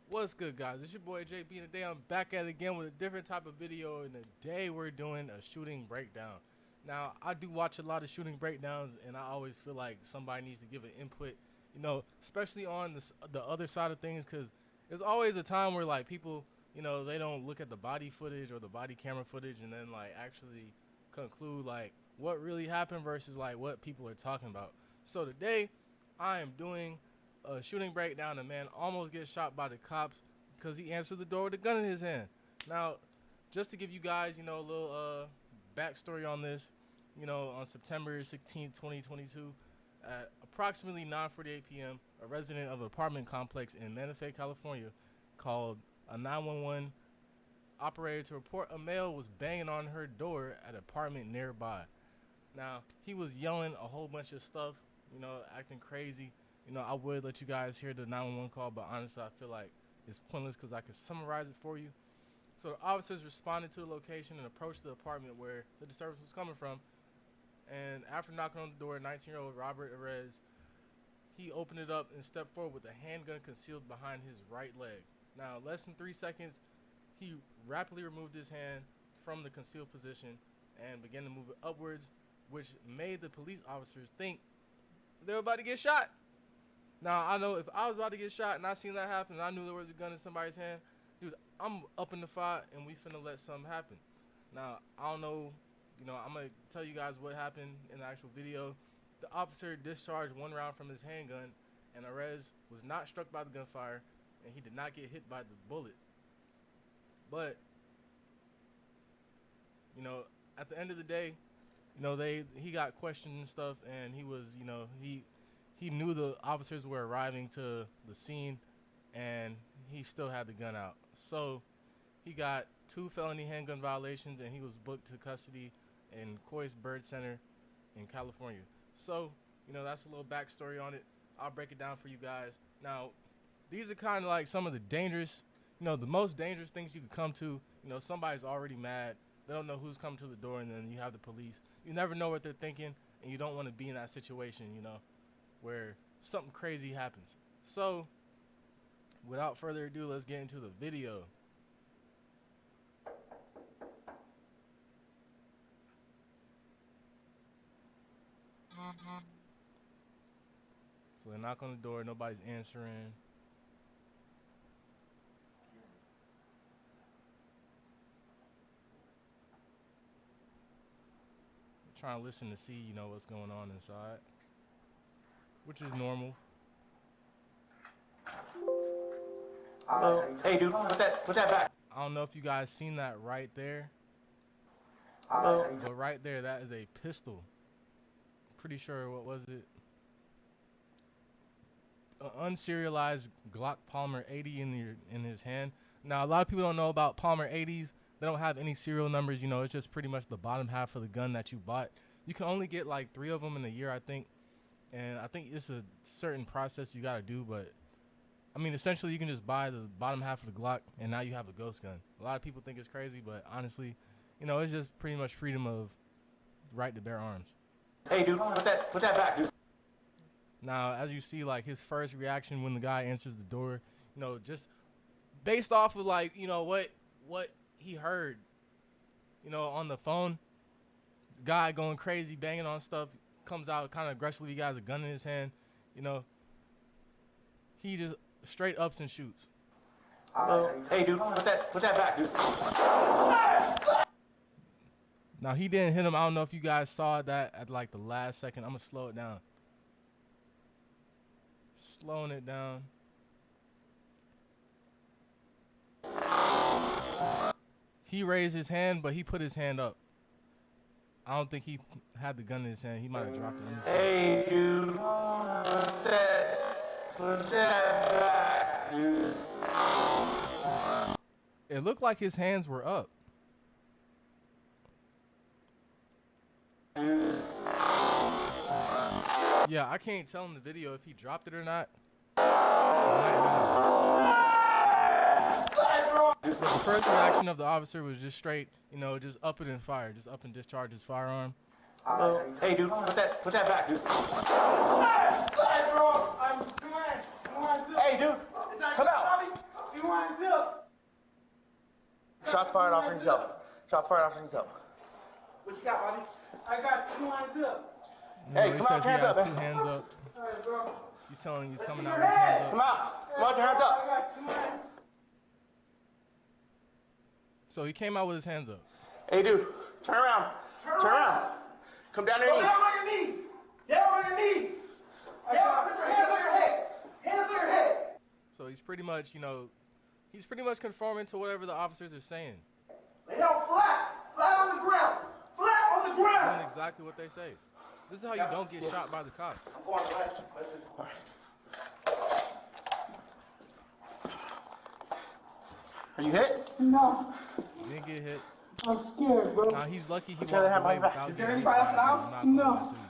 What's good, guys? It's your boy JB, and today I'm back at it again with a different type of video, and today we're doing a shooting breakdown. Now, I do watch a lot of shooting breakdowns, and I always feel like somebody needs to give an input, especially on the other side of things, because there's always a time where, like, people, they don't look at the body footage or the body camera footage and then, like, actually conclude, like, what really happened versus, like, what people are talking about. So today, I am doing a shooting breakdown. A man almost gets shot by the cops because he answered the door with a gun in his hand. Now, just to give you guys, a little backstory on this, on September 16th, 2022, at approximately 9:48 p.m., a resident of an apartment complex in Manatee, California, called a 911 operator to report a male was banging on her door at an apartment nearby. Now, he was yelling a whole bunch of stuff, acting crazy. I would let you guys hear the 911 call, but honestly, I feel like it's pointless because I could summarize it for you. So the officers responded to the location and approached the apartment where the disturbance was coming from. And after knocking on the door, 19-year-old Robert Arez, he opened it up and stepped forward with a handgun concealed behind his right leg. Now, less than 3 seconds, he rapidly removed his hand from the concealed position and began to move it upwards, which made the police officers think they were about to get shot. Now, I know if I was about to get shot and I seen that happen and I knew there was a gun in somebody's hand, dude, I'm up in the fight and we finna let something happen. Now, I don't know, I'm going to tell you guys what happened in the actual video. The officer discharged one round from his handgun, and Arez was not struck by the gunfire, and he did not get hit by the bullet. But, at the end of the day, he got questioned and stuff, and he was, he knew the officers were arriving to the scene, and he still had the gun out. So he got 2 felony handgun violations, and he was booked to custody in Coy's Bird Center in California. So, that's a little backstory on it. I'll break it down for you guys. Now, these are kind of like some of the dangerous, the most dangerous things you could come to. Somebody's already mad. They don't know who's coming to the door, and then you have the police. You never know what they're thinking, and you don't want to be in that situation, where something crazy happens. So, without further ado, let's get into the video. So they knock on the door, nobody's answering. They're trying to listen to see, what's going on inside, which is normal. Hey, dude, put that back. I don't know if you guys seen that right there. But right there, that is a pistol. Pretty sure, what was it? An unserialized Glock Palmer 80 in his hand. Now, a lot of people don't know about Palmer 80s. They don't have any serial numbers. It's just pretty much the bottom half of the gun that you bought. You can only get like 3 of them in a year, I think. And I think it's a certain process you got to do, but I mean, essentially, you can just buy the bottom half of the Glock, and now you have a ghost gun. A lot of people think it's crazy, but honestly, it's just pretty much freedom of right to bear arms. Hey, dude, put that back, dude. Now, as you see, like, his first reaction when the guy answers the door, just based off of, like, what he heard, on the phone, the guy going crazy, banging on stuff, comes out kind of aggressively, he has a gun in his hand, he just straight ups and shoots. Hey, dude, put that back, dude. Now, he didn't hit him. I don't know if you guys saw that at, like, the last second. I'm going to slow it down. Slowing it down. He raised his hand, but he put his hand up. I don't think he had the gun in his hand. He might have dropped it. Hey, dude, put that back, dude. It looked like his hands were up. Yeah, I can't tell in the video if he dropped it or not. But the first reaction of the officer was just straight, just up it and fire, just up and discharge his firearm. Hey, dude, put that back, dude. Hey, dude, come out. Shots fired, officer needs help. Shots fired, officer needs help. What you got, buddy? I got 2 lines up. Hey, he come says out, he hands has up, 2 man. hands up. All right, bro. He's telling you he's Let's coming see out your with his hands head. Come up. out. Come out, your hands I up. got 2 lines. So he came out with his hands up. Hey, dude, turn around. Turn around. Come down to your Go knees. down on your knees. Down on your knees. Down. Put your hands on your head. Hands on your head. So he's pretty much, he's pretty much conforming to whatever the officers are saying. Lay down flat. Flat on the ground. Flat on the ground. Doing exactly what they say. This is how you don't get shot by the cops. I'm going listen. Listen. Are you hit? No. He didn't get hit. I'm scared, bro. Nah, he's lucky he walked the other hand away behind your back. without Is there getting anybody hit else in by the it. house? I'm not gonna No. lie to you.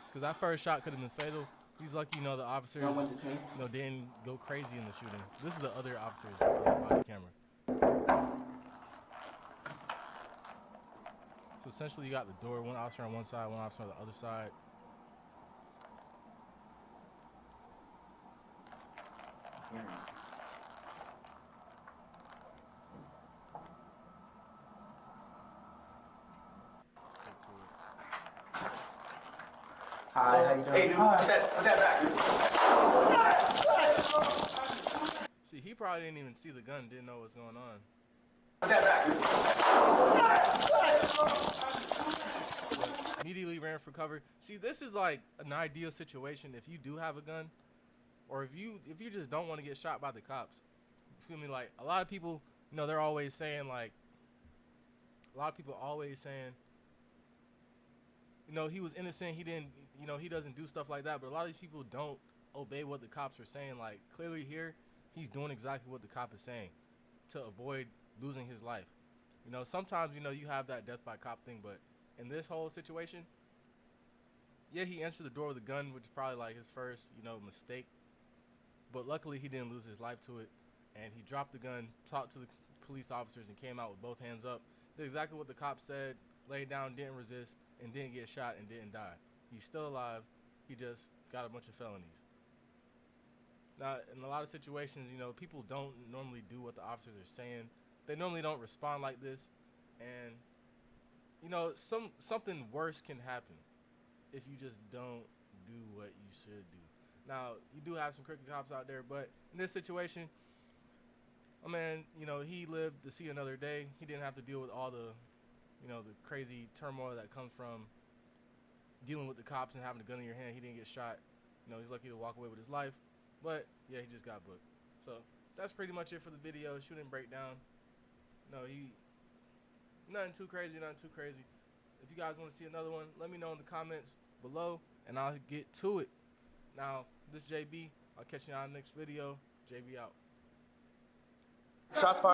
Because that first shot could have been fatal. He's lucky, the officers, Y'all went to team. didn't go crazy in the shooting. This is the other officers on the body camera. So essentially, you got the door, one officer on one side, one officer on the other side. Hi, how you doing? Hey, dude, put that back. See, he probably didn't even see the gun, didn't know what's going on. Put that back. Immediately ran for cover. See, this is like an ideal situation if you do have a gun, or if you just don't want to get shot by the cops. You feel me? Like a lot of people, they're always saying like, he was innocent. He didn't, he doesn't do stuff like that. But a lot of these people don't obey what the cops are saying. Like clearly here, he's doing exactly what the cop is saying to avoid losing his life. Sometimes, you have that death by cop thing, but in this whole situation, yeah, he entered the door with a gun, which is probably like his first, mistake. But luckily he didn't lose his life to it. And he dropped the gun, talked to the police officers, and came out with both hands up. Did exactly what the cop said, laid down, didn't resist, and didn't get shot and didn't die. He's still alive. He just got a bunch of felonies. Now, in a lot of situations, people don't normally do what the officers are saying. They normally don't respond like this. And, something worse can happen if you just don't do what you should do. Now, you do have some crooked cops out there, but in this situation, he lived to see another day. He didn't have to deal with all the, the crazy turmoil that comes from dealing with the cops and having a gun in your hand. He didn't get shot. He's lucky to walk away with his life. But, yeah, he just got booked. So, that's pretty much it for the video. Shooting breakdown. Nothing too crazy, If you guys want to see another one, let me know in the comments below, and I'll get to it. Now, this is JB. I'll catch you on the next video. JB out. Shots fired.